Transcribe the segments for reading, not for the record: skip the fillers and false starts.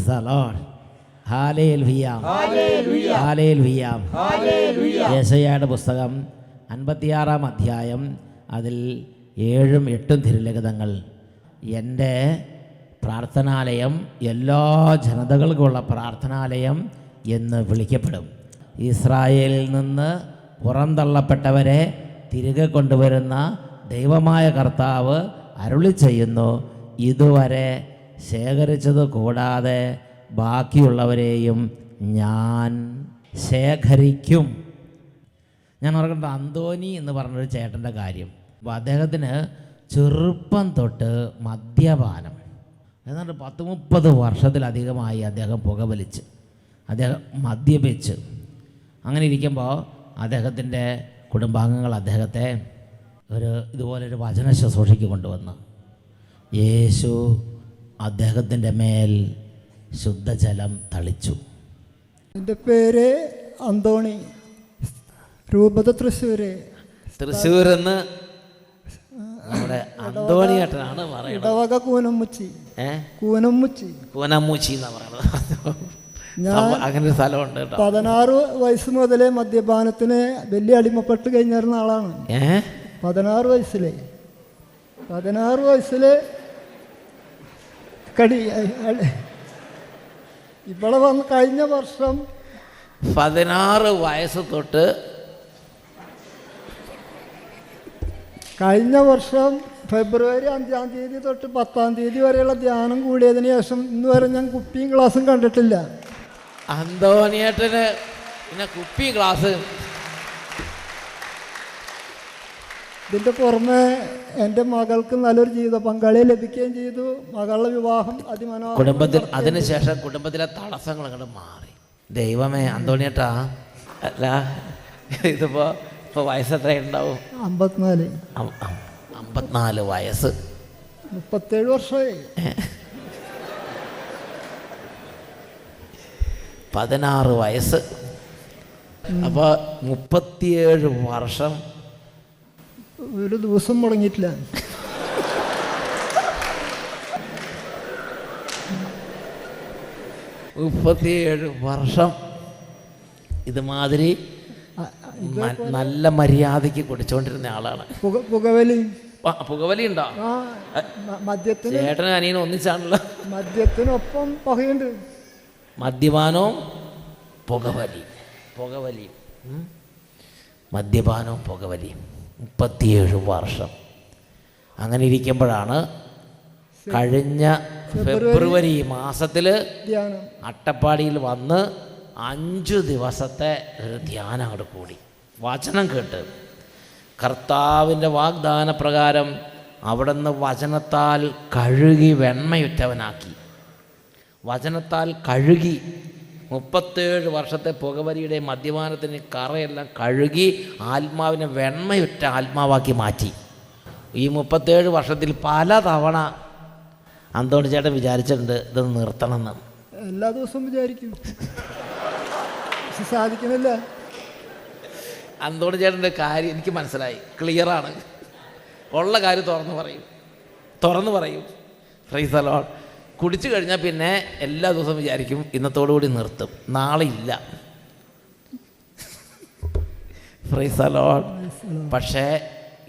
Price the Lord. Hallelujah, hallelujah. യെശയ്യായുടെ പുസ്തകം 56 അധ്യായം, അതിൽ 7, 8 തിരുലിഖിതങ്ങൾ. എൻ്റെ പ്രാർത്ഥനാലയം എല്ലാ ജനതകൾക്കുമുള്ള പ്രാർത്ഥനാലയം എന്ന് വിളിക്കപ്പെടും. ഇസ്രായേലിൽ നിന്ന് പുറന്തള്ളപ്പെട്ടവരെ തിരികെ കൊണ്ടുവരുന്ന ദൈവമായ കർത്താവ് അരുളി ചെയ്യുന്നു, ഇതുവരെ ശേഖരിച്ചത് കൂടാതെ ബാക്കിയുള്ളവരെയും ഞാൻ ശേഖരിക്കും. ഞാൻ ഓർക്കേണ്ട അന്തോനി എന്ന് പറഞ്ഞൊരു ചേട്ടൻ്റെ കാര്യം. അപ്പോൾ അദ്ദേഹത്തിന് ചെറുപ്പം തൊട്ട് മദ്യപാനം, ഏതാണ്ട് 10-30 വർഷത്തിലധികമായി അദ്ദേഹം പുകവലിച്ച്, അദ്ദേഹം മദ്യപിച്ച്. അങ്ങനെ ഇരിക്കുമ്പോൾ അദ്ദേഹത്തിൻ്റെ കുടുംബാംഗങ്ങൾ അദ്ദേഹത്തെ ഇതുപോലൊരു വചന ശുശ്രൂഷയ്ക്ക് കൊണ്ടുവന്ന്, യേശു അദ്ദേഹത്തിൻ്റെ മേൽ ശുദ്ധജലം തളിച്ചു. എൻ്റെ പേര് അന്തോണി, രൂപത തൃശ്ശൂരെന്ന് നമ്മുടെ അന്തോണിയേട്ടനാണ് പറയുന്നത്. ഇടവക കൂനമ്മുച്ചി എന്നാ പറയുന്നത്. ഞാൻ അങ്ങനെ ഒരു സ്ഥലമുണ്ട് കേട്ടോ. 16 വയസ്സ് മുതലേ മദ്യപാനത്തിന് വലിയ അടിമപ്പെട്ട് കഴിഞ്ഞിരുന്ന ആളാണ്. 16 വയസ്സില് ഇവിടെ വന്ന് കഴിഞ്ഞ വർഷം 16 വയസ്സ് തൊട്ട് കഴിഞ്ഞ വർഷം ഫെബ്രുവരി 5-ാം തീയതി തൊട്ട് 10-ാം തീയതി വരെയുള്ള ധ്യാനം കൂടിയതിന് ശേഷം ഇന്ന് വരെ ഞാൻ കുപ്പിയും ഗ്ലാസും കണ്ടിട്ടില്ല. അന്തോണിയേട്ടന് പിന്നെ കുപ്പി ഗ്ലാസ്. ഇതിൻ്റെ പുറമെ എൻ്റെ മകൾക്ക് നല്ലൊരു ജീവിത പങ്കാളിയെ ലഭിക്കുകയും ചെയ്തു. മകളുടെ വിവാഹം അതിമനോഹരം. കുടുംബത്തിൽ അതിനുശേഷം കുടുംബത്തിലെ തടസ്സങ്ങൾ അങ്ങോട്ട് മാറി. ദൈവമേ, അന്തോണിയേട്ടാ, അല്ല ഇതിപ്പോൾ വയസ്സ് എത്രയുണ്ടാവും? 54 വയസ്സ്. 37 വർഷമായി. 16 വയസ്സ്. അപ്പോൾ 37 വർഷം ഒരു ദിവസം മുടങ്ങിയിട്ടില്ല. ഇതുമാതിരി നല്ല മര്യാദയ്ക്ക് കുടിച്ചോണ്ടിരുന്ന ആളാണ്. പുകവലി ഉണ്ടോ? മദ്യത്തിന് ചേട്ടനും അനിയനും ഒന്നിച്ചാണല്ലോ. മദ്യത്തിനൊപ്പം പുകയുണ്ട്. മദ്യപാനവും പുകവലിയും 37 വർഷം. അങ്ങനെ ഇരിക്കുമ്പോഴാണ് കഴിഞ്ഞ ഫെബ്രുവരി മാസത്തിൽ അട്ടപ്പാടിയിൽ വന്ന് 5 ദിവസത്തെ ഒരു ധ്യാനം അങ്ങോട്ട് കൂടി. വചനം കേട്ട് കർത്താവിൻ്റെ വാഗ്ദാന പ്രകാരം അവിടുന്ന് വചനത്താൽ കഴുകി വെണ്മയുറ്റവനാക്കി. വചനത്താൽ കഴുകി 37 വർഷത്തെ പുകവലിയുടെ മദ്യപാനത്തിന് കറയെല്ലാം കഴുകി ആത്മാവിനെ വെണ്മയുറ്റ ആത്മാവാക്കി മാറ്റി. ഈ 37 വർഷത്തിൽ പല തവണ അന്തോണി ചേട്ടൻ വിചാരിച്ചിട്ടുണ്ട് ഇതൊന്ന് നിർത്തണമെന്ന്. എല്ലാ ദിവസവും വിചാരിക്കും, സാധിക്കുന്നില്ല. അന്തോണി ചേട്ടൻ്റെ കാര്യം എനിക്ക് മനസ്സിലായി, ക്ലിയറാണ്. ഉള്ള കാര്യം തുറന്നു പറയും. Price the Lord. കുടിച്ചു കഴിഞ്ഞാൽ പിന്നെ എല്ലാ ദിവസവും വിചാരിക്കും ഇന്നത്തോടുകൂടി നിർത്തും, നാളെ ഇല്ല. Price the Lord. പക്ഷേ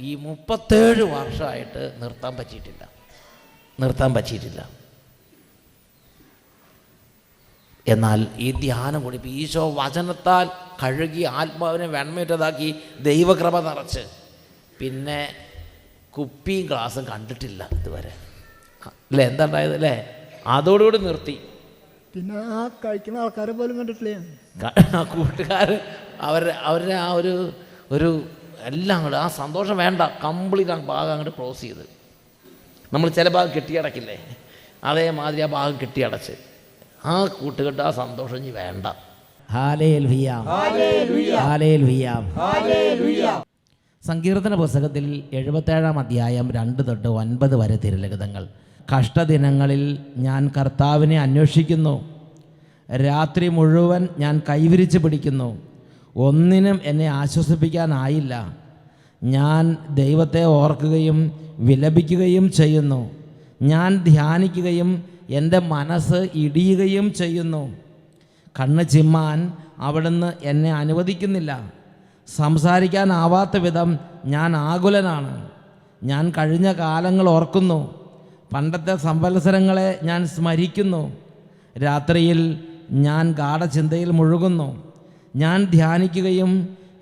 ഈ 37 വർഷമായിട്ട് നിർത്താൻ പറ്റിയിട്ടില്ല. എന്നാൽ ഈ ധ്യാനം കൂടി ഈശോ വചനത്താൽ കഴുകി ആത്മാവിനെ വെണ്മയുറ്റതാക്കി ദൈവകൃപ നിറച്ച് പിന്നെ കുപ്പിയും ഗ്ലാസും കണ്ടിട്ടില്ല ഇതുവരെ. അല്ലേ? എന്താ ഉണ്ടായത് അല്ലേ? അതോടുകൂടി നിർത്തി. പിന്നെ ആ കഴിക്കുന്ന ആൾക്കാരെ പോലും കണ്ടിട്ടില്ല. കൂട്ടുകാർ അവരുടെ ആ ഒരു എല്ലാം അങ്ങോട്ട് ആ സന്തോഷം വേണ്ട, കംപ്ലീറ്റ് ആ ഭാഗം അങ്ങോട്ട് ക്ലോസ് ചെയ്ത്. നമ്മൾ ചില ഭാഗം കെട്ടിയടക്കില്ലേ, അതേമാതിരി ആ ഭാഗം കെട്ടിയടച്ച് ആ കൂട്ടുകെട്ട് ആ സന്തോഷം ഇനി വേണ്ട. Hallelujah, hallelujah. സങ്കീർത്തന പുസ്തകത്തിൽ 77 അധ്യായം 2 തൊട്ട് 9 വരെ തിരുലിഖിതങ്ങൾ. കഷ്ടദിനങ്ങളിൽ ഞാൻ കർത്താവിനെ അന്വേഷിക്കുന്നു, രാത്രി മുഴുവൻ ഞാൻ കൈവിരിച്ച് പിടിക്കുന്നു, ഒന്നിനും എന്നെ ആശ്വസിപ്പിക്കാനായില്ല. ഞാൻ ദൈവത്തെ ഓർക്കുകയും വിലപിക്കുകയും ചെയ്യുന്നു. ഞാൻ ധ്യാനിക്കുകയും എൻ്റെ മനസ്സ് ഇടിയുകയും ചെയ്യുന്നു. കണ്ണ് ചിമ്മാൻ അവിടുന്ന് എന്നെ അനുവദിക്കുന്നില്ല. സംസാരിക്കാനാവാത്ത വിധം ഞാൻ ആകുലനാണ്. ഞാൻ കഴിഞ്ഞ കാലങ്ങൾ ഓർക്കുന്നു, പണ്ടത്തെ സംവത്സരങ്ങളെ ഞാൻ സ്മരിക്കുന്നു. രാത്രിയിൽ ഞാൻ ഗാഢചിന്തയിൽ മുഴുകുന്നു. ഞാൻ ധ്യാനിക്കുകയും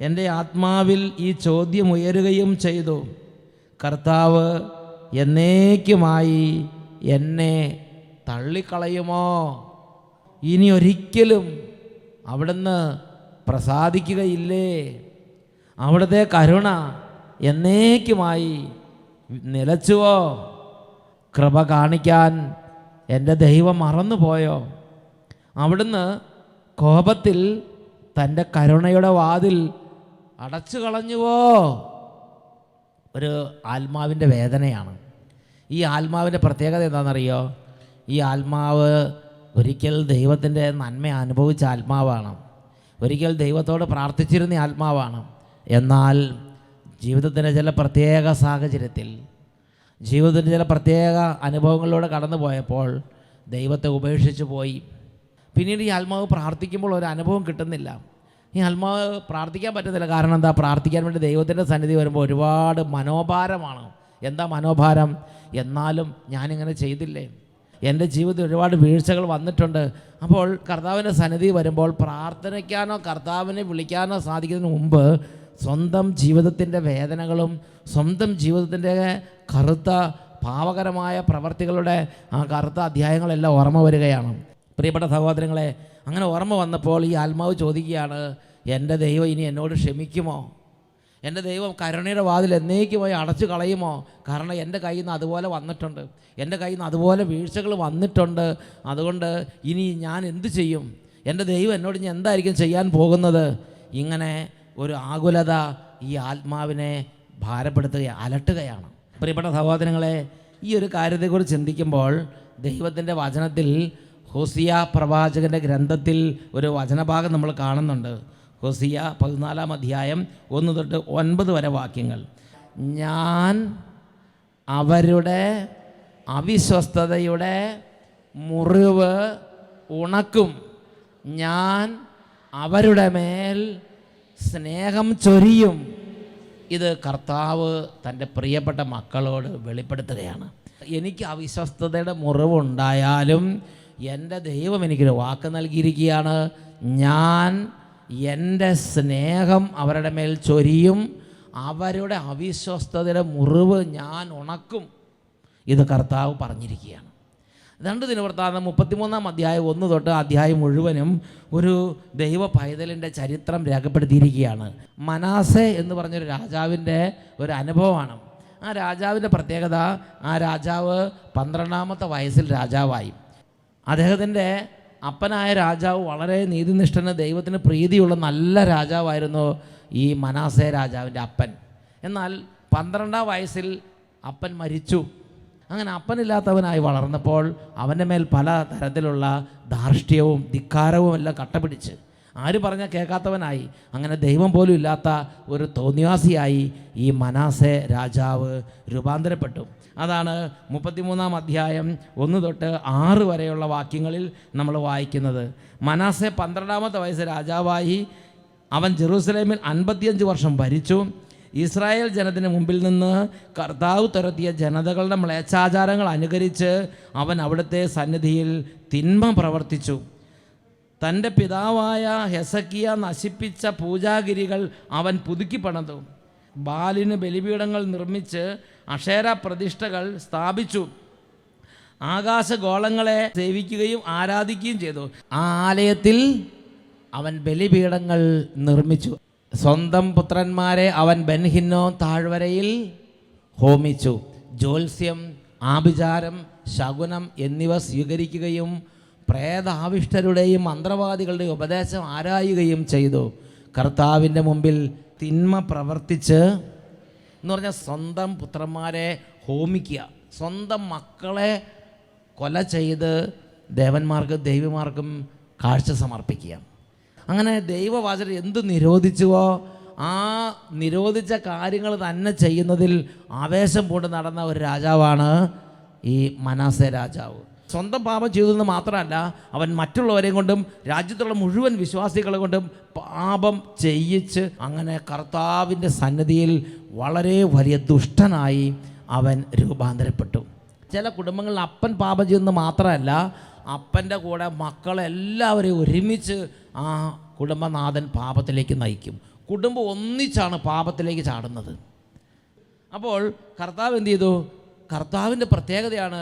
എൻ്റെ ആത്മാവിൽ ഈ ചോദ്യം ഉയരുകയും ചെയ്തു: കർത്താവ് എന്നേക്കുമായി എന്നെ തള്ളിക്കളയുമോ? ഇനി ഒരിക്കലും അവിടുന്ന് പ്രസാദിക്കുകയില്ലേ? അവിടുത്തെ കരുണ എന്നേക്കുമായി നിലച്ചുവോ? കൃപ കാണിക്കാൻ എൻ്റെ ദൈവം മറന്നുപോയോ? അവിടുന്ന് കോപത്തിൽ തൻ്റെ കരുണയുടെ വാതിൽ അടച്ചു കളഞ്ഞുവോ? ഒരു ആത്മാവിൻ്റെ വേദനയാണ്. ഈ ആത്മാവിൻ്റെ പ്രത്യേകത എന്താണെന്നറിയോ? ഈ ആത്മാവ് ഒരിക്കൽ ദൈവത്തിൻ്റെ നന്മ അനുഭവിച്ച ആത്മാവാണ്. ഒരിക്കൽ ദൈവത്തോട് പ്രാർത്ഥിച്ചിരുന്ന ആത്മാവാണ്. എന്നാൽ ജീവിതത്തിൻ്റെ ചില പ്രത്യേക സാഹചര്യത്തിൽ, ജീവിതത്തിൻ്റെ ചില പ്രത്യേക അനുഭവങ്ങളിലൂടെ കടന്നു പോയപ്പോൾ ദൈവത്തെ ഉപേക്ഷിച്ച് പോയി. പിന്നീട് ഈ ആത്മാവ് പ്രാർത്ഥിക്കുമ്പോൾ ഒരു അനുഭവം കിട്ടുന്നില്ല. ഈ ആത്മാവ് പ്രാർത്ഥിക്കാൻ പറ്റുന്നില്ല. കാരണം എന്താ? പ്രാർത്ഥിക്കാൻ വേണ്ടി ദൈവത്തിൻ്റെ സന്നിധി വരുമ്പോൾ ഒരുപാട് മനോഭാരമാണ്. എന്താ മനോഭാരം? എന്നാലും ഞാനിങ്ങനെ ചെയ്തില്ലേ, എൻ്റെ ജീവിതത്തിൽ ഒരുപാട് വീഴ്ചകൾ വന്നിട്ടുണ്ട്. അപ്പോൾ കർത്താവിൻ്റെ സന്നിധി വരുമ്പോൾ പ്രാർത്ഥിക്കാനോ കർത്താവിനെ വിളിക്കാനോ സാധിക്കുന്നതിന് മുമ്പ് സ്വന്തം ജീവിതത്തിൻ്റെ വേദനകളും സ്വന്തം ജീവിതത്തിൻ്റെ കറുത്ത പാവകരമായ പ്രവർത്തികളുടെ ആ കറുത്ത അധ്യായങ്ങളെല്ലാം ഓർമ്മ വരികയാണ്. പ്രിയപ്പെട്ട സഹോദരങ്ങളെ, അങ്ങനെ ഓർമ്മ വന്നപ്പോൾ ഈ ആത്മാവ് ചോദിക്കുകയാണ്: എൻ്റെ ദൈവം ഇനി എന്നോട് ക്ഷമിക്കുമോ? എൻ്റെ ദൈവം കരുണയുടെ വാതിൽ എന്നേക്കുമായി അടച്ചു കളയുമോ? കാരണം എൻ്റെ കയ്യിൽ നിന്ന് അതുപോലെ വന്നിട്ടുണ്ട്, എൻ്റെ കയ്യിൽ നിന്ന് അതുപോലെ വീഴ്ചകൾ വന്നിട്ടുണ്ട്. അതുകൊണ്ട് ഇനി ഞാൻ എന്തു ചെയ്യും? എൻ്റെ ദൈവം എന്നോട് ഇനി എന്തായിരിക്കും ചെയ്യാൻ പോകുന്നത്? ഇങ്ങനെ ഒരു ആകുലത ഈ ആത്മാവിനെ അലട്ടുകയാണ്. പ്രിയപ്പെട്ട സഹോദരങ്ങളെ, ഈ ഒരു കാര്യത്തെക്കുറിച്ച് ചിന്തിക്കുമ്പോൾ ദൈവത്തിൻ്റെ വചനത്തിൽ ഹോസിയ പ്രവാചകൻ്റെ ഗ്രന്ഥത്തിൽ ഒരു വചനഭാഗം നമ്മൾ കാണുന്നുണ്ട്. ഹോസിയ 14 അധ്യായം 1 തൊട്ട് 9 വരെ വാക്യങ്ങൾ. ഞാൻ അവരുടെ അവിശ്വസ്തതയുടെ മുറിവ് ഉണക്കും, ഞാൻ അവരുടെ മേൽ സ്നേഹം ചൊരിയും. ഇത് കർത്താവ് തൻ്റെ പ്രിയപ്പെട്ട മക്കളോട് വെളിപ്പെടുത്തുകയാണ്. എനിക്ക് അവിശ്വസ്തതയുടെ മുറിവുണ്ടായാലും എൻ്റെ ദൈവം എനിക്കൊരു വാക്ക് നൽകിയിരിക്കുകയാണ്: ഞാൻ എൻ്റെ സ്നേഹം അവരുടെ മേൽ ചൊരിയും, അവരുടെ അവിശ്വസ്തതയുടെ മുറിവ് ഞാൻ ഉണക്കും. ഇത് കർത്താവ് പറഞ്ഞിരിക്കുകയാണ്. 2 ദിനവൃത്താന്തം 33 അധ്യായം 1 തൊട്ട് അധ്യായം മുഴുവനും ഒരു ദൈവ പൈതലിൻ്റെ ചരിത്രം രേഖപ്പെടുത്തിയിരിക്കുകയാണ്. മനാസെ എന്ന് പറഞ്ഞൊരു രാജാവിൻ്റെ ഒരു അനുഭവമാണ്. ആ രാജാവിൻ്റെ പ്രത്യേകത, ആ രാജാവ് 12ാമത്തെ വയസ്സിൽ രാജാവായി. അദ്ദേഹത്തിൻ്റെ അപ്പനായ രാജാവ് വളരെ നീതിനിഷ്ഠന്, ദൈവത്തിന് പ്രീതിയുള്ള നല്ല രാജാവായിരുന്നു ഈ മനാസെ രാജാവിൻ്റെ അപ്പൻ. എന്നാൽ 12ാം വയസ്സിൽ അപ്പൻ മരിച്ചു. അങ്ങനെ അപ്പനില്ലാത്തവനായി വളർന്നപ്പോൾ അവൻ്റെ മേൽ പല തരത്തിലുള്ള ധാർഷ്ട്യവും ധിക്കാരവും എല്ലാം കട്ടപിടിച്ച് ആര് പറഞ്ഞാൽ കേൾക്കാത്തവനായി. അങ്ങനെ ദൈവം പോലും ഇല്ലാത്ത ഒരു തോന്നിവാസിയായി ഈ മനാസെ രാജാവ് രൂപാന്തരപ്പെട്ടു. അതാണ് 33 അധ്യായം 1 തൊട്ട് 6 വരെയുള്ള വാക്യങ്ങളിൽ നമ്മൾ വായിക്കുന്നത്. മനാസെ 12ാമത്തെ വയസ്സ് രാജാവായി. അവൻ ജെറൂസലേമിൽ 55 വർഷം ഭരിച്ചു. ഇസ്രായേൽ ജനത്തിന് മുമ്പിൽ നിന്ന് കർത്താവ് തുരത്തിയ ജനതകളുടെ മ്ലേച്ഛാചാരങ്ങൾ അനുകരിച്ച് അവൻ അവിടുത്തെ സന്നിധിയിൽ തിന്മ പ്രവർത്തിച്ചു. തൻ്റെ പിതാവായ ഹെസക്കിയ നശിപ്പിച്ച പൂജാഗിരികൾ അവൻ പുതുക്കി പണിതു. ബാലിന് ബലിപീഠങ്ങൾ നിർമ്മിച്ച് അക്ഷേര പ്രതിഷ്ഠകൾ സ്ഥാപിച്ചു. ആകാശഗോളങ്ങളെ സേവിക്കുകയും ആരാധിക്കുകയും ചെയ്തു. ആ ആലയത്തിൽ അവൻ ബലിപീഠങ്ങൾ നിർമ്മിച്ചു. സ്വന്തം പുത്രന്മാരെ അവൻ ബെൻഹിന്നോ താഴ്വരയിൽ ഹോമിച്ചു. ജ്യോത്സ്യം, ആഭിചാരം, ശകുനം എന്നിവ സ്വീകരിക്കുകയും പ്രേതാവിഷ്ടരുടെയും മന്ത്രവാദികളുടെയും ഉപദേശം ആരായുകയും ചെയ്തു. കർത്താവിൻ്റെ മുമ്പിൽ തിന്മ പ്രവർത്തിച്ച് എന്ന് പറഞ്ഞാൽ സ്വന്തം പുത്രന്മാരെ ഹോമിക്കുക, സ്വന്തം മക്കളെ കൊല ചെയ്ത് ദേവിമാർക്കും കാഴ്ച സമർപ്പിക്കുക. അങ്ങനെ ദൈവവചനം എന്ത് നിരോധിച്ചുവോ ആ നിരോധിച്ച കാര്യങ്ങൾ തന്നെ ചെയ്യുന്നതിൽ ആവേശം പൂണ്ട് നടന്ന ഒരു രാജാവാണ് ഈ മനാസെ രാജാവ്. സ്വന്തം പാപം ചെയ്തതെന്ന് മാത്രമല്ല, അവൻ മറ്റുള്ളവരെ കൊണ്ടും രാജ്യത്തുള്ള മുഴുവൻ വിശ്വാസികളെ കൊണ്ടും പാപം ചെയ്യിച്ച് അങ്ങനെ കർത്താവിൻ്റെ സന്നിധിയിൽ വളരെ വലിയ ദുഷ്ടനായി അവൻ രൂപാന്തരപ്പെട്ടു. ചില കുടുംബങ്ങളിൽ അപ്പൻ പാപം ചെയ്യുന്നത് മാത്രമല്ല, അപ്പൻ്റെ കൂടെ മക്കളെല്ലാവരെയും ഒരുമിച്ച് ആ കുടുംബനാഥൻ പാപത്തിലേക്ക് നയിക്കും. കുടുംബം ഒന്നിച്ചാണ് പാപത്തിലേക്ക് ചാടുന്നത്. അപ്പോൾ കർത്താവ് എന്ത് ചെയ്തു? കർത്താവിൻ്റെ പ്രത്യേകതയാണ്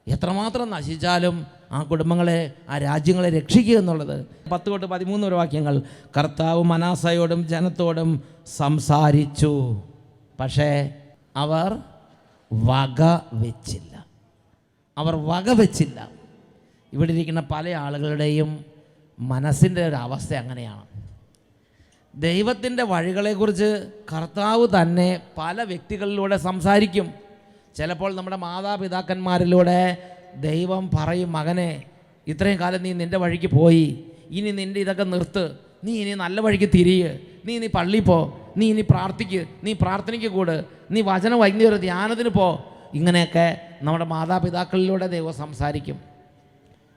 എത്രമാത്രം നശിച്ചാലും ആ കുടുംബങ്ങളെ, ആ രാജ്യങ്ങളെ രക്ഷിക്കുക എന്നുള്ളത്. 10 തൊട്ട് 13 വരെ വാക്യങ്ങൾ. കർത്താവ് മനാസയോടും ജനത്തോടും സംസാരിച്ചു, പക്ഷേ അവർ വക വെച്ചില്ല. ഇവിടെ ഇരിക്കുന്ന പല ആളുകളുടെയും മനസ്സിൻ്റെ ഒരു അവസ്ഥ അങ്ങനെയാണ്. ദൈവത്തിൻ്റെ വഴികളെക്കുറിച്ച് കർത്താവ് തന്നെ പല വ്യക്തികളിലൂടെ സംസാരിക്കും. ചിലപ്പോൾ നമ്മുടെ മാതാപിതാക്കന്മാരിലൂടെ ദൈവം പറയും, മകനെ, ഇത്രയും കാലം നീ നിൻ്റെ വഴിക്ക് പോയി, ഇനി നിൻ്റെ ഇതൊക്കെ നിർത്ത്, നീ ഇനി നല്ല വഴിക്ക് തിരിയ്, നീ പള്ളിയിൽ പോ, നീ ഇനി പ്രാർത്ഥിക്ക്, നീ പ്രാർത്ഥനയ്ക്ക് കൂട്, നീ വചന വൈകുന്നേര ധ്യാനത്തിന് പോ. ഇങ്ങനെയൊക്കെ നമ്മുടെ മാതാപിതാക്കളിലൂടെ ദൈവം സംസാരിക്കും.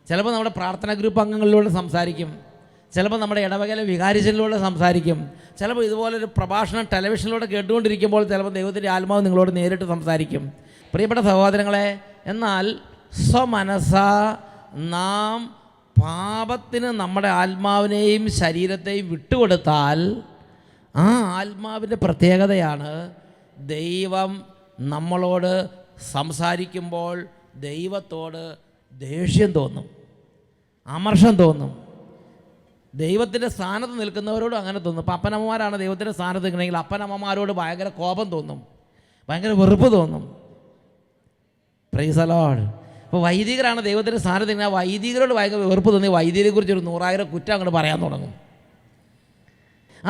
ചിലപ്പോൾ നമ്മുടെ പ്രാർത്ഥനാ ഗ്രൂപ്പ് അംഗങ്ങളിലൂടെ സംസാരിക്കും. ചിലപ്പോൾ നമ്മുടെ ഇടവകയിലെ വികാരിച്ചലിലൂടെ സംസാരിക്കും. ചിലപ്പോൾ ഇതുപോലൊരു പ്രഭാഷണം ടെലിവിഷനിലൂടെ കേട്ടുകൊണ്ടിരിക്കുമ്പോൾ ചിലപ്പോൾ ദൈവത്തിൻ്റെ ആത്മാവ് നിങ്ങളോട് നേരിട്ട് സംസാരിക്കും. പ്രിയപ്പെട്ട സഹോദരങ്ങളെ, എന്നാൽ സ്വമനസ നാം പാപത്തിന് നമ്മുടെ ആത്മാവിനെയും ശരീരത്തെയും വിട്ടുകൊടുത്താൽ ആ ആത്മാവിൻ്റെ പ്രത്യേകതയാണ് ദൈവം നമ്മളോട് സംസാരിക്കുമ്പോൾ ദൈവത്തോട് ദേഷ്യം തോന്നും, അമർഷം തോന്നും. ദൈവത്തിൻ്റെ സ്ഥാനത്ത് നിൽക്കുന്നവരോടും അങ്ങനെ തോന്നും. ഇപ്പം അപ്പനമ്മമാരാണ് ദൈവത്തിൻ്റെ സ്ഥാനത്ത് നിൽക്കണമെങ്കിൽ അപ്പനമ്മമാരോട് ഭയങ്കര കോപം തോന്നും, ഭയങ്കര വെറുപ്പ് തോന്നും. Price the Lord. ഇപ്പോൾ വൈദികരാണ് ദൈവത്തിൻ്റെ സ്ഥാനത്ത് നിൽക്കുന്നത്, വൈദികരോട് ഭയങ്കര വെറുപ്പ് തോന്നി വൈദികരെക്കുറിച്ച് ഒരു 100,000 കുറ്റം അങ്ങോട്ട് പറയാൻ തുടങ്ങും.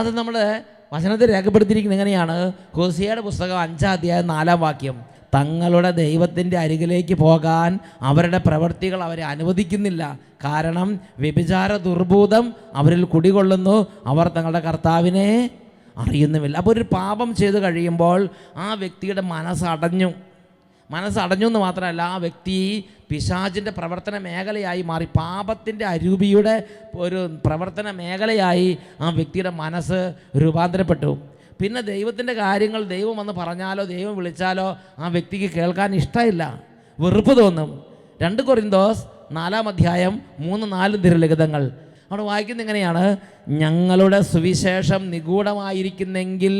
അത് നമ്മൾ വചനത്തിൽ രേഖപ്പെടുത്തിയിരിക്കുന്നത് എങ്ങനെയാണ്? ഹോസിയയുടെ പുസ്തകം 5-ാം അധ്യായം 4-ാം വാക്യം. തങ്ങളുടെ ദൈവത്തിൻ്റെ അരികിലേക്ക് പോകാൻ അവരുടെ പ്രവൃത്തികൾ അവരെ അനുവദിക്കുന്നില്ല. കാരണം വ്യഭിചാര ദുർഭൂതം അവരിൽ കുടികൊള്ളുന്നു, അവർ തങ്ങളുടെ കർത്താവിനെ അറിയുന്നുമില്ല. അപ്പോൾ ഒരു പാപം ചെയ്ത് കഴിയുമ്പോൾ ആ വ്യക്തിയുടെ മനസ്സടഞ്ഞു എന്ന് മാത്രമല്ല, ആ വ്യക്തി പിശാചിൻ്റെ പ്രവർത്തന മേഖലയായി മാറി. പാപത്തിൻ്റെ അരൂപിയുടെ ഒരു പ്രവർത്തന മേഖലയായി ആ വ്യക്തിയുടെ മനസ്സ് രൂപാന്തരപ്പെട്ടു. പിന്നെ ദൈവത്തിൻ്റെ കാര്യങ്ങൾ ദൈവം വന്ന് പറഞ്ഞാലോ ദൈവം വിളിച്ചാലോ ആ വ്യക്തിക്ക് കേൾക്കാൻ ഇഷ്ടമില്ല, വെറുപ്പ് തോന്നും. 2 കൊരിന്തോസ് 4-ാം അധ്യായം 3-4 തിരുലിഖിതങ്ങൾ അവിടെ വായിക്കുന്നത് എങ്ങനെയാണ്? ഞങ്ങളുടെ സുവിശേഷം നിഗൂഢമായിരിക്കുന്നെങ്കിൽ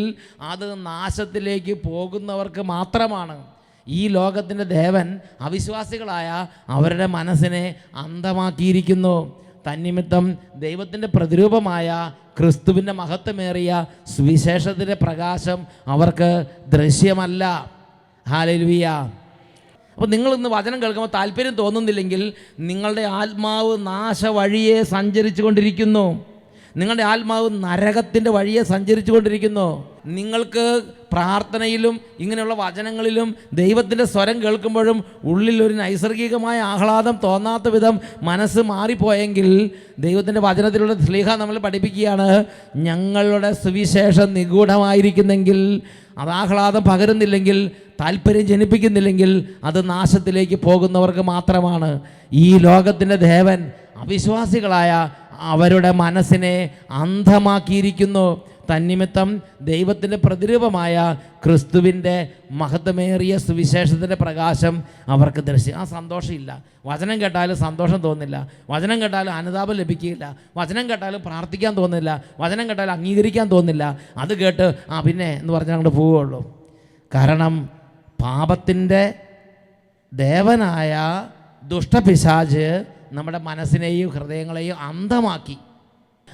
അത് നാശത്തിലേക്ക് പോകുന്നവർക്ക് മാത്രമാണ്. ഈ ലോകത്തിൻ്റെ ദേവൻ അവിശ്വാസികളായ അവരുടെ മനസ്സിനെ അന്ധമാക്കിയിരിക്കുന്നു. തന്നിമിത്തം ദൈവത്തിൻ്റെ പ്രതിരൂപമായ ക്രിസ്തുവിൻ്റെ മഹത്വമേറിയ സുവിശേഷത്തിൻ്റെ പ്രകാശം അവർക്ക് ദൃശ്യമല്ല. ഹല്ലേലൂയ. അപ്പോൾ നിങ്ങളിന്ന് വചനം കേൾക്കുമ്പോൾ താല്പര്യം തോന്നുന്നില്ലെങ്കിൽ നിങ്ങളുടെ ആത്മാവ് നാശ വഴിയെ സഞ്ചരിച്ചു കൊണ്ടിരിക്കുന്നു. നിങ്ങളുടെ ആത്മാവ് നരകത്തിൻ്റെ വഴിയെ സഞ്ചരിച്ചു കൊണ്ടിരിക്കുന്നു. നിങ്ങൾക്ക് പ്രാർത്ഥനയിലും ഇങ്ങനെയുള്ള വചനങ്ങളിലും ദൈവത്തിൻ്റെ സ്വരം കേൾക്കുമ്പോഴും ഉള്ളിൽ ഒരു നൈസർഗികമായ ആഹ്ലാദം തോന്നാത്ത വിധം മനസ്സ് മാറിപ്പോയെങ്കിൽ ദൈവത്തിൻ്റെ വചനത്തിലൂടെ ശ്ലീഹ നമ്മൾ പഠിപ്പിക്കുകയാണ്, ഞങ്ങളുടെ സുവിശേഷം നിഗൂഢമായിരിക്കുന്നെങ്കിൽ, അത് ആഹ്ലാദം പകരുന്നില്ലെങ്കിൽ, താല്പര്യം ജനിപ്പിക്കുന്നില്ലെങ്കിൽ അത് നാശത്തിലേക്ക് പോകുന്നവർക്ക് മാത്രമാണ്. ഈ ലോകത്തിൻ്റെ ദേവൻ അവിശ്വാസികളായ അവരുടെ മനസ്സിനെ അന്ധമാക്കിയിരിക്കുന്നു. തന്നിമിത്തം ദൈവത്തിൻ്റെ പ്രതിരൂപമായ ക്രിസ്തുവിൻ്റെ മഹത്വമേറിയ സുവിശേഷത്തിൻ്റെ പ്രകാശം അവർക്ക് ദർശിക്കും. ആ സന്തോഷമില്ല. വചനം കേട്ടാലും സന്തോഷം തോന്നില്ല, വചനം കേട്ടാലും അനുതാപം ലഭിക്കില്ല, വചനം കേട്ടാലും പ്രാർത്ഥിക്കാൻ തോന്നില്ല, വചനം കേട്ടാലും അംഗീകരിക്കാൻ തോന്നില്ല. അത് കേട്ട് പിന്നെ എന്ന് പറഞ്ഞാൽ അങ്ങോട്ട് പോവുകയുള്ളൂ. കാരണം പാപത്തിൻ്റെ ദേവനായ ദുഷ്ടപിശാച് നമ്മുടെ മനസ്സിനെയും ഹൃദയങ്ങളെയും അന്ധമാക്കി.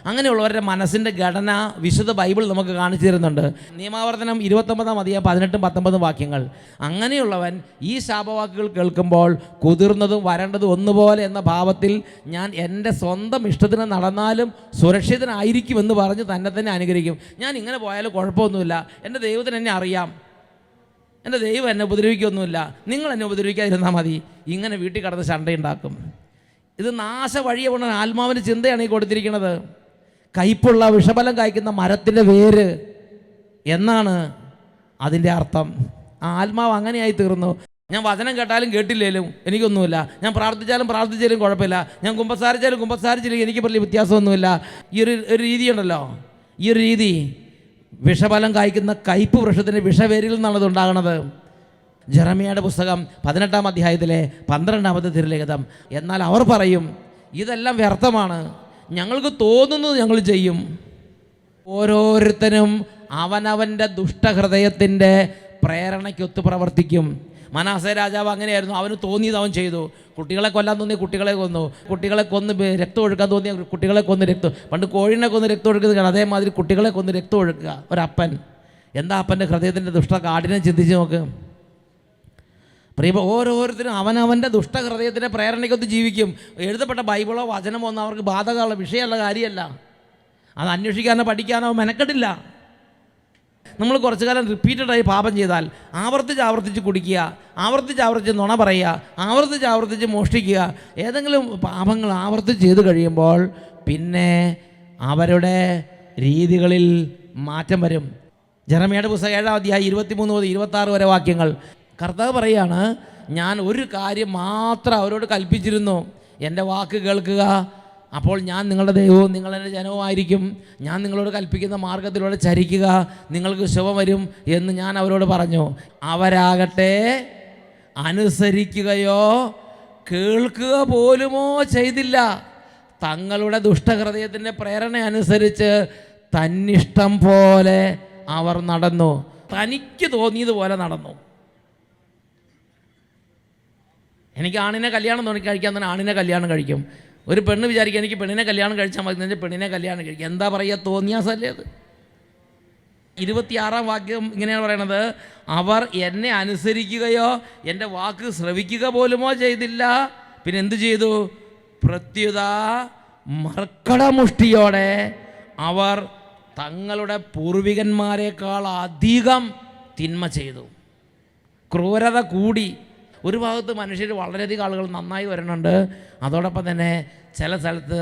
അങ്ങനെയുള്ളവരുടെ മനസ്സിൻ്റെ ഘടന വിശുദ്ധ ബൈബിൾ നമുക്ക് കാണിച്ചു തരുന്നുണ്ട്. നിയമാവർത്തനം 29-ാം അധ്യായം 18-19 വാക്യങ്ങൾ. അങ്ങനെയുള്ളവൻ ഈ ശാപവാക്കുകൾ കേൾക്കുമ്പോൾ കുതിർന്നതും വരണ്ടതും ഒന്നുപോലെ എന്ന ഭാവത്തിൽ ഞാൻ എൻ്റെ സ്വന്തം ഇഷ്ടത്തിന് നടന്നാലും സുരക്ഷിതനായിരിക്കുമെന്ന് പറഞ്ഞ് തന്നെ അനുഗ്രഹിക്കും. ഞാൻ ഇങ്ങനെ പോയാലും കുഴപ്പമൊന്നുമില്ല, എൻ്റെ ദൈവത്തിന് എന്നെ അറിയാം, എൻ്റെ ദൈവം എന്നെ ഉപദ്രവിക്കൊന്നുമില്ല, നിങ്ങൾ എന്നെ ഉപദ്രവിക്കാതിരുന്നാൽ മതി. ഇങ്ങനെ വീട്ടിൽ കിടന്ന് ശണ്ടയുണ്ടാക്കും. ഇത് നാശ വഴിയെ കൊണ്ട് ആത്മാവിൻ്റെ ചിന്തയാണ് ഈ കൊടുത്തിരിക്കുന്നത്. കയ്പുള്ള വിഷഫലം കായ്ക്കുന്ന മരത്തിൻ്റെ വേര് എന്നാണ് അതിൻ്റെ അർത്ഥം. ആ ആത്മാവ് അങ്ങനെയായി തീർന്നു. ഞാൻ വചനം കേട്ടാലും കേട്ടില്ലേലും എനിക്കൊന്നുമില്ല, ഞാൻ പ്രാർത്ഥിച്ചാലും പ്രാർത്ഥിച്ചാലും കുഴപ്പമില്ല, ഞാൻ കുമ്പസാരിച്ചാലും കുമ്പസാരിച്ചില്ലെങ്കിൽ എനിക്ക് വലിയ വ്യത്യാസമൊന്നുമില്ല. ഈ ഒരു രീതിയുണ്ടല്ലോ, ഈ ഒരു രീതി വിഷഫലം കായ്ക്കുന്ന കയ്പ് വൃക്ഷത്തിൻ്റെ വിഷവേരിൽ നിന്നാണ് ഇത് ഉണ്ടാകുന്നത്. ജെറമിയായുടെ പുസ്തകം 18-ാം അധ്യായത്തിലെ 12-ാമത്തെ തിരുലിഖിതം. എന്നാൽ അവർ പറയും, ഇതെല്ലാം വ്യർത്ഥമാണ്, ഞങ്ങൾക്ക് തോന്നുന്നത് ഞങ്ങൾ ചെയ്യും. ഓരോരുത്തരും അവനവൻ്റെ ദുഷ്ടഹൃദയത്തിൻ്റെ പ്രേരണയ്ക്കൊത്ത് പ്രവർത്തിക്കും. മനാസേ രാജാവ് അങ്ങനെയായിരുന്നു. അവന് തോന്നിയത് അവൻ ചെയ്തു. കുട്ടികളെ കൊല്ലാൻ തോന്നിയ കുട്ടികളെ കൊന്നു, കുട്ടികളെ കൊന്ന് രക്തം ഒഴുക്കാൻ തോന്നിയ കുട്ടികളെ കൊന്ന് രക്തം, പണ്ട് കോഴിനെ കൊന്ന് രക്തം ഒഴുക്കുന്നത് അതേമാതിരി കുട്ടികളെ കൊന്ന് രക്തം ഒഴുക്കുക ഒരപ്പൻ. എന്താ അപ്പൻ്റെ ഹൃദയത്തിൻ്റെ കാഠിന്യം ചിന്തിച്ച് നോക്ക്. ഓരോരുത്തരും അവനവൻ്റെ ദുഷ്ടഹൃദയത്തിൻ്റെ പ്രേരണയ്ക്കൊത്ത് ജീവിക്കും. എഴുതപ്പെട്ട ബൈബിളോ വചനമോ ഒന്നും അവർക്ക് ബാധകമുള്ള വിഷയമുള്ള കാര്യമല്ല. അത് അന്വേഷിക്കാനോ പഠിക്കാനോ മെനക്കെട്ടില്ല. നമ്മൾ കുറച്ചു കാലം റിപ്പീറ്റഡായി പാപം ചെയ്താൽ, ആവർത്തിച്ച് കുടിക്കുക, ആവർത്തിച്ച് നുണ പറയുക, ആവർത്തിച്ച് മോഷ്ടിക്കുക, ഏതെങ്കിലും പാപങ്ങൾ ആവർത്തിച്ച് ചെയ്ത് കഴിയുമ്പോൾ പിന്നെ അവരുടെ രീതികളിൽ മാറ്റം വരും. ജെറമിയായുടെ പുസ്തകം 7-ാം അധ്യായം 23 മുതൽ 26 വരെ വാക്യങ്ങൾ. കർത്താവ് പറയുകയാണ്, ഞാൻ ഒരു കാര്യം മാത്രം അവരോട് കൽപ്പിച്ചിരുന്നു, എൻ്റെ വാക്ക് കേൾക്കുക, അപ്പോൾ ഞാൻ നിങ്ങളുടെ ദൈവവും നിങ്ങൾ എൻ്റെ ജനവുമായിരിക്കും. ഞാൻ നിങ്ങളോട് കൽപ്പിക്കുന്ന മാർഗത്തിലൂടെ ചരിക്കുക, നിങ്ങൾക്ക് ശുഭം വരും എന്ന് ഞാൻ അവരോട് പറഞ്ഞു. അവരാകട്ടെ അനുസരിക്കുകയോ കേൾക്കുക പോലുമോ ചെയ്തില്ല. തങ്ങളുടെ ദുഷ്ടഹൃദയത്തിൻ്റെ പ്രേരണ അനുസരിച്ച് തന്നിഷ്ടം പോലെ അവർ നടന്നു, തനിക്ക് തോന്നിയതുപോലെ നടന്നു. എനിക്ക് ആണിനെ കല്യാണം തോന്നി കഴിക്കാൻ തന്നെ ആണിനെ കല്യാണം കഴിക്കും. ഒരു പെണ്ണ് വിചാരിക്കുക എനിക്ക് പെണ്ണിനെ കല്യാണം കഴിച്ചാൽ മതി, എന്നുവെച്ചാൽ പെണ്ണിനെ കല്യാണം കഴിക്കും. എന്താ പറയുക, തോന്നിയാസല്ലേ അത്. 26-ാം വാക്യം ഇങ്ങനെയാണ് പറയണത്, അവർ എന്നെ അനുസരിക്കുകയോ എൻ്റെ വാക്ക് ശ്രവിക്കുക പോലുമോ ചെയ്തില്ല. പിന്നെ എന്തു ചെയ്തു? പ്രത്യുത മർക്കടമുഷ്ടിയോടെ അവർ തങ്ങളുടെ പൂർവികന്മാരെക്കാൾ അധികം തിന്മ ചെയ്തു, ക്രൂരത കൂടി. ഒരു ഭാഗത്ത് മനുഷ്യർ വളരെയധികം ആളുകൾ നന്നായി വരുന്നുണ്ട്, അതോടൊപ്പം തന്നെ ചില സ്ഥലത്ത്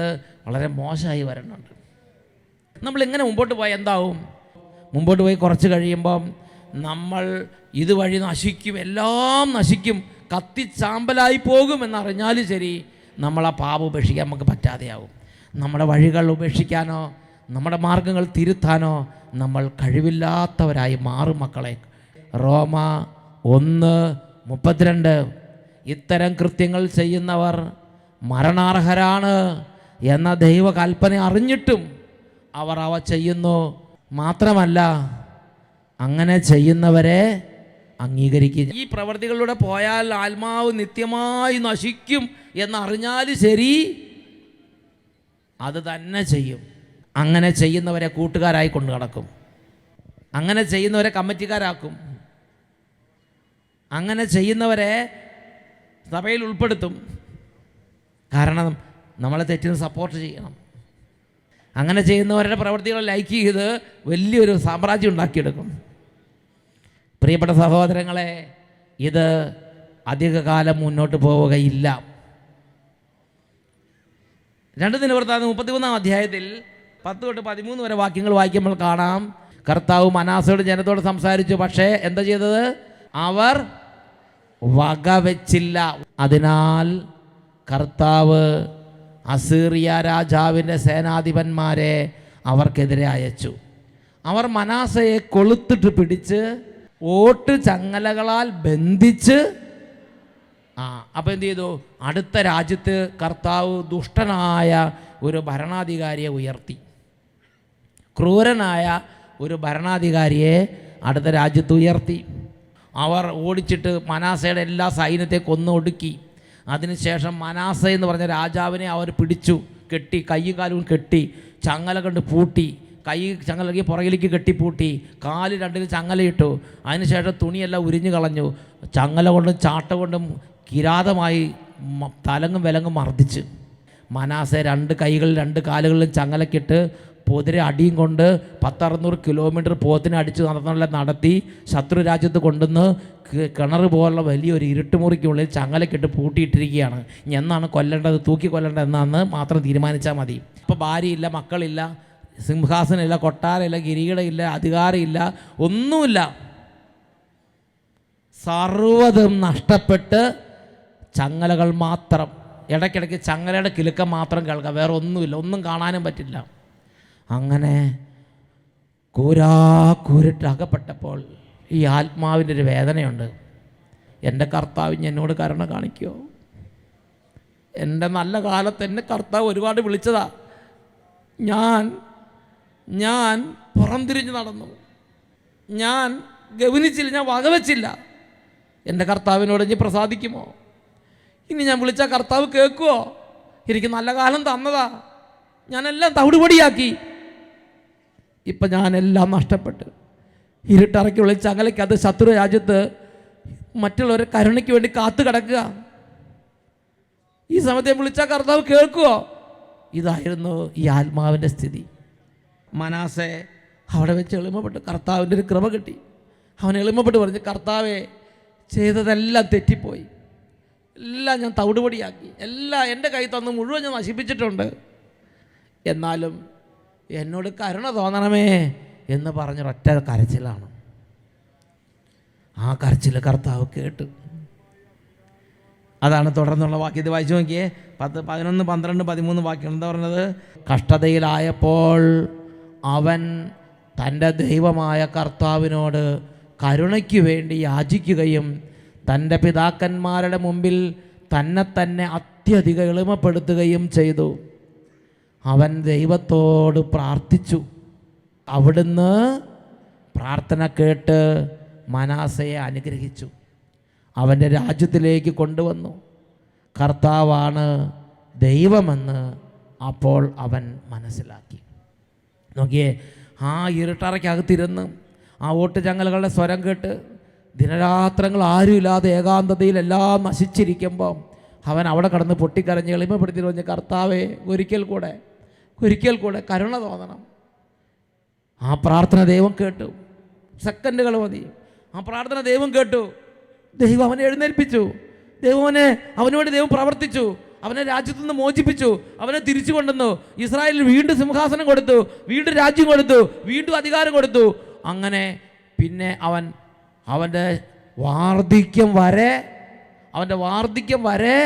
വളരെ മോശമായി വരുന്നുണ്ട്. നമ്മളിങ്ങനെ മുമ്പോട്ട് പോയാൽ എന്താവും? മുമ്പോട്ട് പോയി കുറച്ച് കഴിയുമ്പം നമ്മൾ ഇതുവഴി നശിക്കും, എല്ലാം നശിക്കും, കത്തിച്ചാമ്പലായി പോകുമെന്നറിഞ്ഞാലും ശരി, നമ്മളാ പാപം ഉപേക്ഷിക്കാൻ നമുക്ക് പറ്റാതെയാവും. നമ്മുടെ വഴികൾ ഉപേക്ഷിക്കാനോ നമ്മുടെ മാർഗങ്ങൾ തിരുത്താനോ നമ്മൾ കഴിവില്ലാത്തവരായി മാറും മക്കളെ. റോമ 1:32 ഇത്തരം കൃത്യങ്ങൾ ചെയ്യുന്നവർ മരണാർഹരാണ് എന്ന ദൈവകൽപ്പന അറിഞ്ഞിട്ടും അവർ അവ ചെയ്യുന്നു. മാത്രമല്ല അങ്ങനെ ചെയ്യുന്നവരെ അംഗീകരിക്കുക. ഈ പ്രവൃത്തികളിലൂടെ പോയാൽ ആത്മാവ് നിത്യമായി നശിക്കും എന്നറിഞ്ഞാൽ ശരി, അത് തന്നെ ചെയ്യും. അങ്ങനെ ചെയ്യുന്നവരെ കൂട്ടുകാരായി കൊണ്ടു നടക്കും, അങ്ങനെ ചെയ്യുന്നവരെ കമ്മിറ്റിക്കാരാക്കും, അങ്ങനെ ചെയ്യുന്നവരെ സഭയിൽ ഉൾപ്പെടുത്തും. കാരണം നമ്മളെ തെറ്റിന് സപ്പോർട്ട് ചെയ്യണം. അങ്ങനെ ചെയ്യുന്നവരുടെ പ്രവൃത്തികളെ ലൈക്ക് ചെയ്ത് വലിയൊരു സാമ്രാജ്യം ഉണ്ടാക്കിയെടുക്കും. പ്രിയപ്പെട്ട സഹോദരങ്ങളെ, ഇത് അധികകാലം മുന്നോട്ട് പോവുകയില്ല. 2 ദിനവൃത്താന്തം 33-ാം അധ്യായത്തിൽ 10-13 വരെ വാക്യങ്ങൾ വായിക്കുമ്പോൾ കാണാം, കർത്താവ് മനാസയുടെ ജനത്തോട് സംസാരിച്ചു. പക്ഷേ എന്താ ചെയ്തത്? അവർ വകവെച്ചില്ല. അതിനാൽ കർത്താവ് അസീറിയ രാജാവിൻ്റെ സേനാധിപന്മാരെ അവർക്കെതിരെ അയച്ചു. അവർ മനാസയെ കൊളുത്തിട്ട് പിടിച്ച് ഓട്ട് ചങ്ങലകളാൽ ബന്ധിച്ച് അപ്പോൾ എന്ത് ചെയ്തു? അടുത്ത രാജ്യത്ത് കർത്താവ് ദുഷ്ടനായ ഒരു ഭരണാധികാരിയെ ഉയർത്തി. ക്രൂരനായ ഒരു ഭരണാധികാരിയെ അടുത്ത രാജ്യത്ത് ഉയർത്തി. അവർ ഓടിച്ചിട്ട് മനാസയുടെ എല്ലാ സൈന്യത്തെ കൊന്നൊടുക്കി. അതിനുശേഷം മനാസ എന്ന് പറഞ്ഞ രാജാവിനെ അവർ പിടിച്ചു, കെട്ടി, കൈയും കാലും കെട്ടി, ചങ്ങല കൊണ്ട് പൂട്ടി, കൈ ചങ്ങലക്ക് പുറകിലേക്ക് കെട്ടിപ്പൂട്ടി, കാല് 2 ചങ്ങലയിട്ടു. അതിനുശേഷം തുണിയെല്ലാം ഉരിഞ്ഞു കളഞ്ഞു, ചങ്ങല കൊണ്ടും ചാട്ട കൊണ്ടും കിരാതമായി തലങ്ങും വിലങ്ങും മർദ്ദിച്ച്. മനാസ 2 കൈകളിലും 2 കാലുകളിലും ചങ്ങലക്കിട്ട് പോതിരെ അടിയും കൊണ്ട് 10-600 കിലോമീറ്റർ പോത്തിനെ അടിച്ച് നടത്തി ശത്രു രാജ്യത്ത് കൊണ്ടുവന്ന് കിണർ പോലുള്ള വലിയൊരു ഇരുട്ടുമുറിക്കുള്ളിൽ ചങ്ങലക്കിട്ട് പൂട്ടിയിട്ടിരിക്കുകയാണ്. എന്നാണ് കൊല്ലേണ്ടത്, തൂക്കി കൊല്ലേണ്ടത് എന്നാന്ന് മാത്രം തീരുമാനിച്ചാൽ മതി. ഇപ്പോൾ ഭാര്യയില്ല, മക്കളില്ല, സിംഹാസനമില്ല, കൊട്ടാരമില്ല, കിരീടമില്ല, അധികാരമില്ല, ഒന്നുമില്ല. സർവ്വതും നഷ്ടപ്പെട്ട് ചങ്ങലകൾ മാത്രം, ഇടയ്ക്കിടയ്ക്ക് ചങ്ങലയുടെ കിലുക്കം മാത്രം കേൾക്കാം, വേറെ ഒന്നുമില്ല, ഒന്നും കാണാനും പറ്റില്ല. അങ്ങനെ കൂരിട്ട് അകപ്പെട്ടപ്പോൾ ഈ ആത്മാവിൻ്റെ ഒരു വേദനയുണ്ട്. എൻ്റെ കർത്താവ് എന്നോട് കരുണ കാണിക്കുമോ? എൻ്റെ നല്ല കാലത്ത് എന്നെ കർത്താവ് ഒരുപാട് വിളിച്ചതാ. ഞാൻ പുറംതിരിഞ്ഞ് നടന്നു, ഞാൻ ഗവനിച്ചില്ല, ഞാൻ വകവച്ചില്ല. എൻ്റെ കർത്താവിനോട് ഇനി പ്രസാദിക്കുമോ? ഇനി ഞാൻ വിളിച്ച കർത്താവ് കേൾക്കുമോ? എനിക്ക് നല്ല കാലം തന്നതാ, ഞാനെല്ലാം തവിടുപൊടിയാക്കി. ഇപ്പം ഞാനെല്ലാം നഷ്ടപ്പെട്ട് ഇരുട്ടറക്കി വിളിച്ച് അകലയ്ക്കത് ശത്രു രാജ്യത്ത് മറ്റുള്ളവരെ കരുണയ്ക്ക് വേണ്ടി കാത്തു കിടക്കുക. ഈ സമയത്ത് വിളിച്ച കർത്താവ് കേൾക്കുമോ? ഇതായിരുന്നു ഈ ആത്മാവിൻ്റെ സ്ഥിതി. മനാസെ അവിടെ വെച്ച് എളിമപ്പെട്ട് കർത്താവിൻ്റെ ഒരു കൃപ കിട്ടി. അവൻ എളിമപ്പെട്ട് പറഞ്ഞ്, കർത്താവെ, ചെയ്തതെല്ലാം തെറ്റിപ്പോയി, എല്ലാം ഞാൻ തവിടുപൊടിയാക്കി, എല്ലാം എൻ്റെ കൈ തന്ന് മുഴുവൻ ഞാൻ നശിപ്പിച്ചിട്ടുണ്ട്, എന്നാലും എന്നോട് കരുണ തോന്നണമേ എന്ന് പറഞ്ഞൊരൊറ്റ കരച്ചിലാണ്. ആ കരച്ചിൽ കർത്താവ് കേട്ടു. അതാണ് തുടർന്നുള്ള വാക്യം. ഇത് വായിച്ചു നോക്കിയേ, 10, 11, 12, 13 വാക്യം. എന്താ പറഞ്ഞത്? കഷ്ടതയിലായപ്പോൾ അവൻ തൻ്റെ ദൈവമായ കർത്താവിനോട് കരുണയ്ക്ക് വേണ്ടി യാചിക്കുകയും തൻ്റെ പിതാക്കന്മാരുടെ മുമ്പിൽ തന്നെ അത്യധികം എളിമപ്പെടുത്തുകയും ചെയ്തു. അവൻ ദൈവത്തോട് പ്രാർത്ഥിച്ചു. അവിടുന്ന് പ്രാർത്ഥന കേട്ട് മനാസയെ അനുഗ്രഹിച്ചു, അവൻ്റെ രാജ്യത്തിലേക്ക് കൊണ്ടുവന്നു. കർത്താവാണ് ദൈവമെന്ന് അപ്പോൾ അവൻ മനസ്സിലാക്കി. നോക്കിയേ, ആ ഇരുട്ടറയ്ക്കകത്തിരുന്ന് ആ ഓട്ടുചങ്ങലകളുടെ സ്വരം കേട്ട് ദിനരാത്രങ്ങൾ ആരുമില്ലാതെ ഏകാന്തതയിൽ എല്ലാം നശിച്ചിരിക്കുമ്പോൾ അവൻ അവിടെ കടന്ന് പൊട്ടിക്കരഞ്ഞ് എളിമപ്പെടുത്തി പറഞ്ഞ്, കർത്താവേ, ഒരിക്കൽ കൂടെ കരുണ തോന്നണം. ആ പ്രാർത്ഥന ദൈവം കേട്ടു. സെക്കൻഡുകൾ മതി. ആ പ്രാർത്ഥന ദൈവം കേട്ടു. ദൈവം അവനെ എഴുന്നേൽപ്പിച്ചു. അവനോട് ദൈവം പ്രവർത്തിച്ചു. അവനെ രാജ്യത്തു നിന്ന് മോചിപ്പിച്ചു. അവനെ തിരിച്ചു കൊണ്ടുവന്നു. ഇസ്രായേലിൽ വീണ്ടും സിംഹാസനം കൊടുത്തു, വീണ്ടും രാജ്യം കൊടുത്തു, വീണ്ടും അധികാരം കൊടുത്തു. അങ്ങനെ പിന്നെ അവൻ്റെ വാർദ്ധക്യം വരെ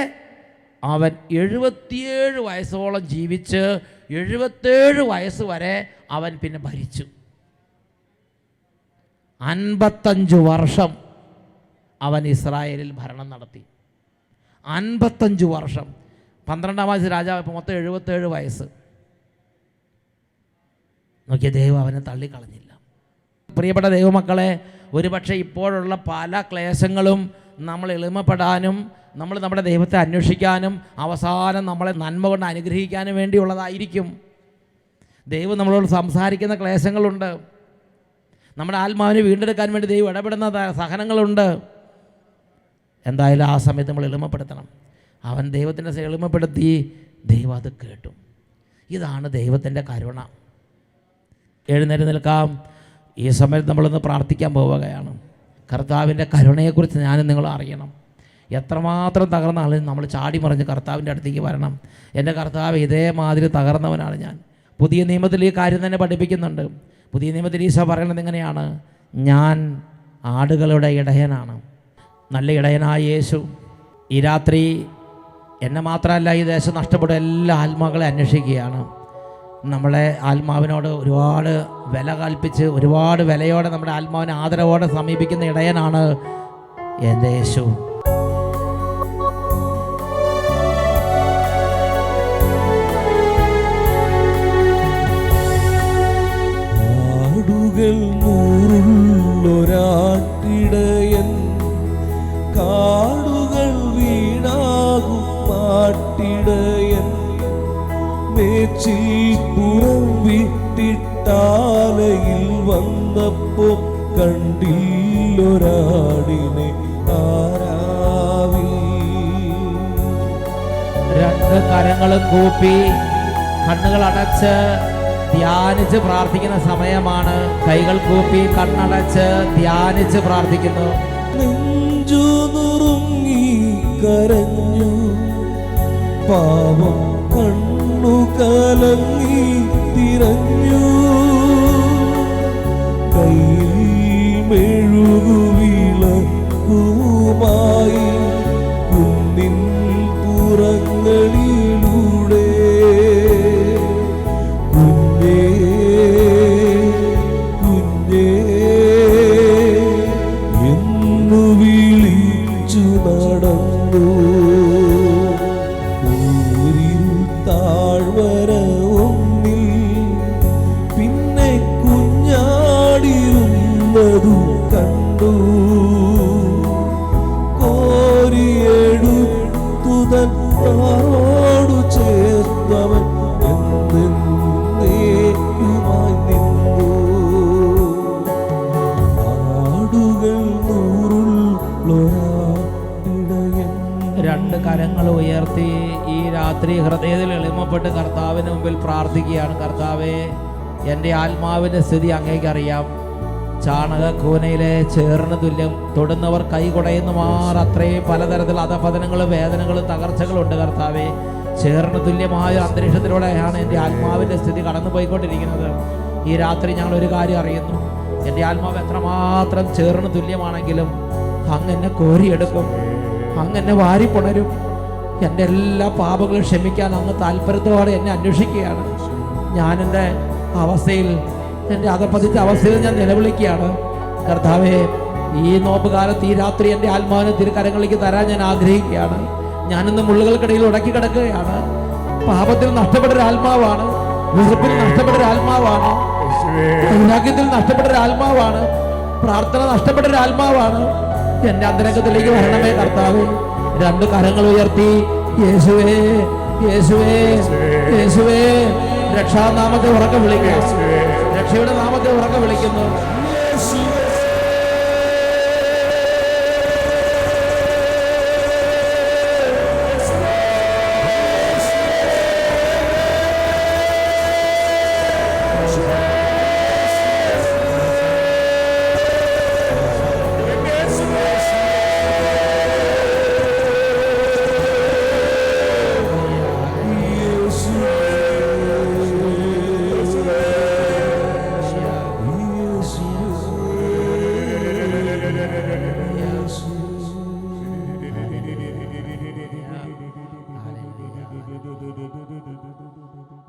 അവൻ 77 വയസ്സോളം ജീവിച്ച് 77 വയസ്സ് വരെ അവൻ പിന്നെ ഭരിച്ചു. 55 വർഷം അവൻ ഇസ്രായേലിൽ ഭരണം നടത്തി. 55 വർഷം. 12-ാം വയസ്സ് രാജാവ്. ഇപ്പോൾ മൊത്തം 77 വയസ്സ്. നോക്കിയ ദൈവം അവനെ തള്ളിക്കളഞ്ഞില്ല. പ്രിയപ്പെട്ട ദൈവമക്കളെ, ഒരുപക്ഷെ ഇപ്പോഴുള്ള പല ക്ലേശങ്ങളും നമ്മൾ എളിമപ്പെടാനും നമ്മൾ നമ്മുടെ ദൈവത്തെ അന്വേഷിക്കാനും അവസാനം നമ്മളെ നന്മ കൊണ്ട് അനുഗ്രഹിക്കാനും വേണ്ടിയുള്ളതായിരിക്കും. ദൈവം നമ്മളോട് സംസാരിക്കുന്ന ക്ലേശങ്ങളുണ്ട്. നമ്മുടെ ആത്മാവിനെ വീണ്ടെടുക്കാൻ വേണ്ടി ദൈവം ഇടപെടുന്ന സഹനങ്ങളുണ്ട്. എന്തായാലും ആ സമയത്ത് നമ്മൾ എളിമപ്പെടുത്തണം. അവൻ ദൈവത്തിൻ്റെ എളിമപ്പെടുത്തി, ദൈവം അത് കേട്ടു. ഇതാണ് ദൈവത്തിൻ്റെ കരുണ. എഴുന്നേറ്റ് നിൽക്കാം. ഈ സമയത്ത് നമ്മളൊന്ന് പ്രാർത്ഥിക്കാൻ പോവുകയാണ്. കർത്താവിൻ്റെ കരുണയെക്കുറിച്ച് ഞാനും നിങ്ങൾ അറിയണം. എത്രമാത്രം തകർന്ന ആളും നമ്മൾ ചാടി മറിഞ്ഞ് കർത്താവിൻ്റെ അടുത്തേക്ക് വരണം. എൻ്റെ കർത്താവ് ഇതേമാതിരി തകർന്നവനാണ് ഞാൻ. പുതിയ നിയമത്തിൽ ഈ കാര്യം തന്നെ പഠിപ്പിക്കുന്നുണ്ട്. പുതിയ നിയമത്തിൽ ഈശോ പറയുന്നത് എങ്ങനെയാണ്? ഞാൻ ആടുകളുടെ ഇടയനാണ്. നല്ല ഇടയനായ യേശു ഈ രാത്രി എന്നെ മാത്രമല്ല, ഈ ദേശം നഷ്ടപ്പെട്ട എല്ലാ ആത്മാക്കളെ അന്വേഷിക്കുകയാണ്. നമ്മളെ ആത്മാവിനോട് ഒരുപാട് വില കൽപ്പിച്ച് ഒരുപാട് വിലയോടെ നമ്മുടെ ആത്മാവിനെ ആദരവോടെ സമീപിക്കുന്ന ഇടയനാണ് എൻ്റെ യേശു. ആടുകൾ നൂറുള്ളൊരാട്ടിടയൻ, കാടുകൾ വീണാകും പാട്ടിടയൻ, മേച്ചിൽപ്പുറം വിട്ടിട്ടാലയിൽ വന്നപ്പോ കണ്ടില്ലൊരാടിനെ ആരാവി. രണ്ട് കരങ്ങളും കൂപ്പി കണ്ണുകൾ അടച്ച് ധ്യാനിച്ച് പ്രാർത്ഥിക്കുന്ന സമയമാണ്. കൈകൾ കൂപ്പി കണ്ണടച്ച് ധ്യാനിച്ച് പ്രാർത്ഥിക്കുന്നു. നെഞ്ചു നുറുങ്ങി കരഞ്ഞു, പാവം കണ്ണു കലങ്ങി തിരഞ്ഞു, കയ്യിൽ മെഴുകുവിളക്കു നടന്നു. ഊരിൽ താഴ്വര ഒന്നിൽ പിന്നെ കുഞ്ഞാടിരുന്നതു കണ്ടു. കോരിയെടുത്തുതൻ താറോടു ചേർത്തവൻ എന്നേക്കുമായി നിന്നു. ആടുകൾ നൂറുള്ളൊരാടിടയൻ. രണ്ട് കരങ്ങൾ ഉയർത്തി ഈ രാത്രി ഹൃദയത്തിൽ എളിമപ്പെട്ട് കർത്താവിന് മുമ്പിൽ പ്രാർത്ഥിക്കുകയാണ്. കർത്താവേ, എൻ്റെ ആത്മാവിൻ്റെ സ്ഥിതി അങ്ങേക്കറിയാം. ചാണകക്കൂനയിലെ ചേറിന് തുല്യം, തൊടുന്നവർ കൈ കുടയുന്നു അത്രയും പലതരത്തിൽ അധപതനങ്ങളും വേദനകളും തകർച്ചകളും ഉണ്ട്. കർത്താവേ, ചേറിന് തുല്യമായ അന്തരീക്ഷത്തിലൂടെയാണ് എൻ്റെ ആത്മാവിൻ്റെ സ്ഥിതി കടന്നു പോയിക്കൊണ്ടിരിക്കുന്നത്. ഈ രാത്രി ഞങ്ങൾ ഒരു കാര്യം അറിയുന്നു, എൻ്റെ ആത്മാവ് എത്രമാത്രം ചേറിന് തുല്യമാണെങ്കിലും അങ്ങ് എന്നെ കോരിയെടുക്കും, അങ്ങ് എന്നെ വാരിപ്പുണരും. എൻ്റെ എല്ലാ പാപങ്ങളും ക്ഷമിക്കാൻ അങ്ങ് താല്പര്യത്തോടെ എന്നെ അന്വേഷിക്കുകയാണ്. ഞാൻ എൻ്റെ അവസ്ഥയിൽ, എൻ്റെ അധപ്പതിച്ച അവസ്ഥയിൽ ഞാൻ നിലവിളിക്കുകയാണ്. കർത്താവേ, ഈ നോമ്പ് കാലത്ത് ഈ രാത്രി എൻ്റെ ആത്മാവിനെ തിരുക്കരങ്ങളിലേക്ക് തരാൻ ഞാൻ ആഗ്രഹിക്കുകയാണ്. ഞാനിന്ന് മുള്ളുകൾക്കിടയിൽ ഉടക്കി കിടക്കുകയാണ്. പാപത്തിൽ നഷ്ടപ്പെട്ട ഒരു ആത്മാവാണ്, വെറുപ്പിൽ നഷ്ടപ്പെട്ട ഒരു ആത്മാവാണ്, വൈരാഗ്യത്തിൽ നഷ്ടപ്പെട്ട ഒരു ആത്മാവാണ്, പ്രാർത്ഥന നഷ്ടപ്പെട്ട ഒരു ആത്മാവാണ്. എൻ്റെ അന്തരംഗത്തിലേക്ക് വരണമേ കർത്താവേ. രണ്ട് കരങ്ങൾ ഉയർത്തി യേശുവേ, യേശുവേ, യേശുവേ, രക്ഷാനാമത്തെ ഉറക്കെ വിളിക്കുക. രക്ഷയുടെ നാമത്തെ ഉറക്കെ വിളിക്കുന്നു.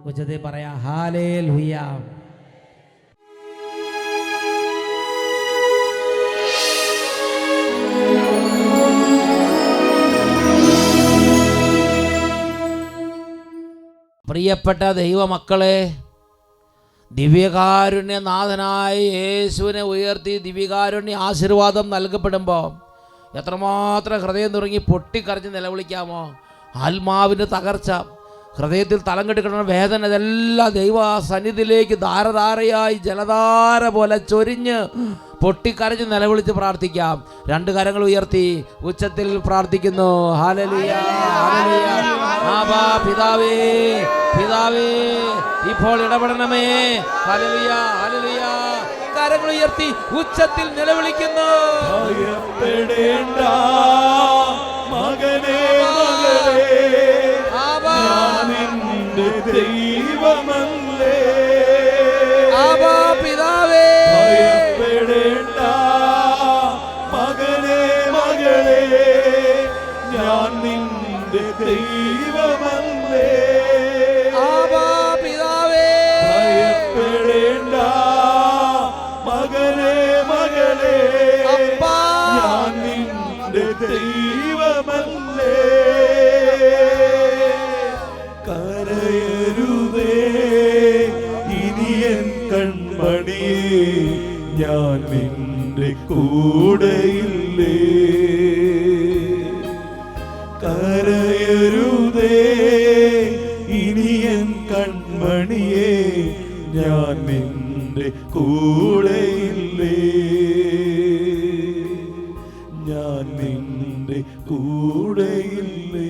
ഉച്ചത്തിൽ പറയാം, ഹല്ലേലൂയ. പ്രിയപ്പെട്ട ദൈവമക്കളെ, ദിവ്യകാരുണ്യനാഥനായ യേശുവിനെ ഉയർത്തി ദിവ്യകാരുണ്യ ആശീർവാദം നൽകപ്പെടുമ്പോൾ എത്രമാത്രം ഹൃദയം നുറുങ്ങി പൊട്ടിക്കരഞ്ഞ് നിലവിളിക്കാമോ. ആത്മാവിൻ്റെ തകർച്ച, ഹൃദയത്തിൽ തലം കെട്ടിക്കിടന്ന വേദന, ഇതെല്ലാം ദൈവ സന്നിധിയിലേക്ക് ധാരധാരയായി ജലധാര പോലെ ചൊരിഞ്ഞ് പൊട്ടിക്കരഞ്ഞ് നിലവിളിച്ച് പ്രാർത്ഥിക്കാം. രണ്ട് കരങ്ങൾ ഉയർത്തി ഉച്ചത്തിൽ പ്രാർത്ഥിക്കുന്നു. Hallelujah, hallelujah. ആബാ പിതാവേ, പിതാവേ, ഇപ്പോൾ ഇടപെടണമേ. Hallelujah, hallelujah. കരങ്ങൾ ഉയർത്തി ഉച്ചത്തിൽ നിലവിളിക്കുന്നു. ഭയപ്പെടേണ്ട മകനേ, മകളേ, നിന്റെ ദൈവമല്ലേ. ആബാ പിതാവേ, ഭയപ്പെടേണ്ട മകനേ, മകളേ, ഞാൻ നിന്റെ ദൈവമല്ലേ. ആബാ പിതാവേ, ഭയപ്പെടേണ്ട മകനേ, മകളേ, ഞാൻ നിന്റെ ദൈവമല്ലേ. കരയരുതേ ഇനിയൻ കൺമണിയേ, ഞാൻ നിന്റെ കൂടെയില്ലേ. കരയരുതേ ഇനിയൻ കൺമണിയേ, ഞാൻ നിന്റെ കൂടെയില്ലേ. ഞാൻ നിന്റെ കൂടെയില്ലേ.